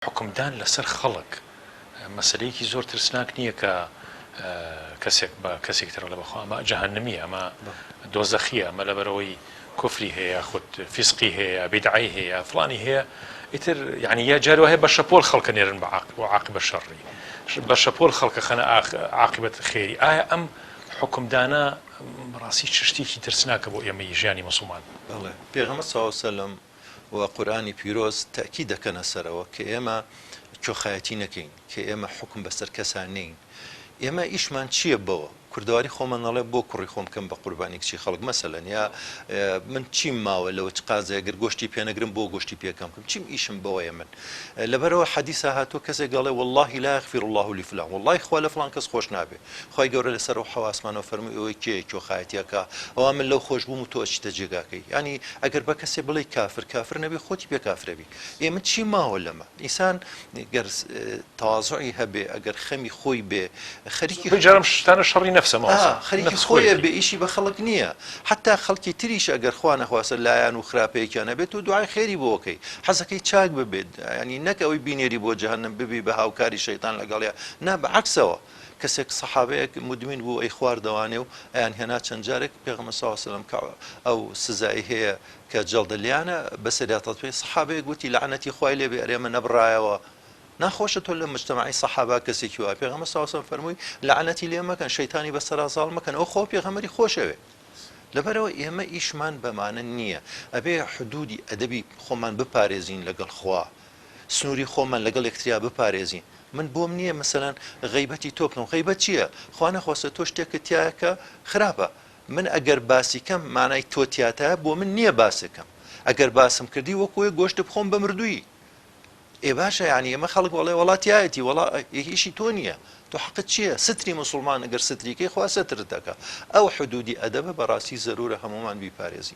حکمدان لەسەر خەڵک مەسلەیەکی زۆر ترسناک نییە کە کەسێک بە کەسێکتر لە بەخوا ئەمە جەهەنەمیە ئەمە دۆزەخیە ئەمە لەبەرەوەی کوفری هەیە خود فیسقی هەیە بیدعی هەیە فڵانی هەیە ئیتر یعنی یا جارێ هەیە بە شەپۆل خەڵکە نێرن بە عاقبە شەڕی بە شەپۆل خەڵکە خەنە عاقبەت خێری ئایا ئەم حکمدانە ڕاستی شتێکی ترسناکە بۆ ئێمەی ژیانی موسڵمان پێغەمبەر صلی الله علیه و سلم و قورآانی پیرۆز تاکید دەکەنە سەرەوە کە ئێمە کۆخایەتی نەکەین کە ئێمە حکم بەسەر کەسان نین ئێمە ئیشمان چییە بەوە کوردواری خۆمان نەڵێ بۆ کوڕی خۆم کەم بە قوربانی کچی خەڵک مەسەلەن یا من چیم ماوە لەوە چ قازێگر گۆشتی پێنەگرم بۆ گۆشتی پێکەم بکەم چیم ئیشم بەوەیە من لەبەرەوە حەدیثە هاتووە کەسێک گەڵێ والله لا يغفر الله لفلان والله خوا لە فڵان کەس خۆش نابێ خی گەورە لەسەر و حەواسمانەوە فەرمووی ئەوەی کێ کۆخایەتیەکە ئەوە من لەو خۆش بووم و تۆ چیتە جێگاکەی ینی ئەگەر بە کەسێ بڵێ کافر نەبێ خۆتی پێ کافرەبی ئێمە چی ماوە لەمە ئینسان گەر تەواضعی هەبێ ئەگەر خەمی خۆی بێ خەریکی بجارم شتانە شەڕی نەفسەمەوە خۆیە بە ئیشی بە خەڵک نییە حتا خەڵکی تریش ئەگەر خوا نەخواستە لایەن و خراپەیەکیان نەبێت و دوعای خێری بۆکەی حەزەکەی چاک ببێت ینی نەک ئەوەی بینێری بۆ جەهەنەم ببی بە هاوکاری شەیتان لەگەڵیا نا بەعەکسەوە کەسێک سەحابەیەک مدمین بوو ئەی خواردەوانێ و ئەیان هێنا چەند جارێک پێغەمبەر صلی الله علیه و سلم ئەو سزایی هەیە کە جەڵدەلیانە بەسەریاتەت پێی سەحابەیەک گوتی لعنەتی خوای لێبێ ئەرێمە نەبڕایەوە ناخۆشە تۆ لە مجتەمەعی سەحابە کەسێکی وایە پێغەمبەر صلی الله علیه و سلم فەرمووی لعنەتی لێ مەکەن شەیتانی بەسەرازاڵ مەکەن ئەو خۆ پێغەمبەری خۆشەوێ لەبەرەوە ئێمە ئیشمان بەمانە نییە ئەبێ حدودی ئەدەبی خۆمان بپارێزین لەگەڵ خوا سنووری خۆمان لەگەڵ یەکتریا بپارێزین من بۆم نییە مەسەلەن غەیبەتی تۆ بکەم غەیبەت چییە خوا نەخواستە تۆ شتێکت تایە کە خراپە من ئەگەر باسی کەم مانای تۆ تیاتایە بۆ من نییە باسەکەم ئەگەر باسم کردی وەکوێ گۆشت بخۆم بە مردووی ئێ باشە یعنی ئێمە خەڵک وڵێ وڵاتیایەتی وڵا ئیشی تۆ نییە تۆ حقت چییە ستری مسلمان ئەگەر ستریکەی خوا سترت دەکە ئەو حدودی ئەدەبە بەڕاستی زەرورە هەمومان بیپارێزی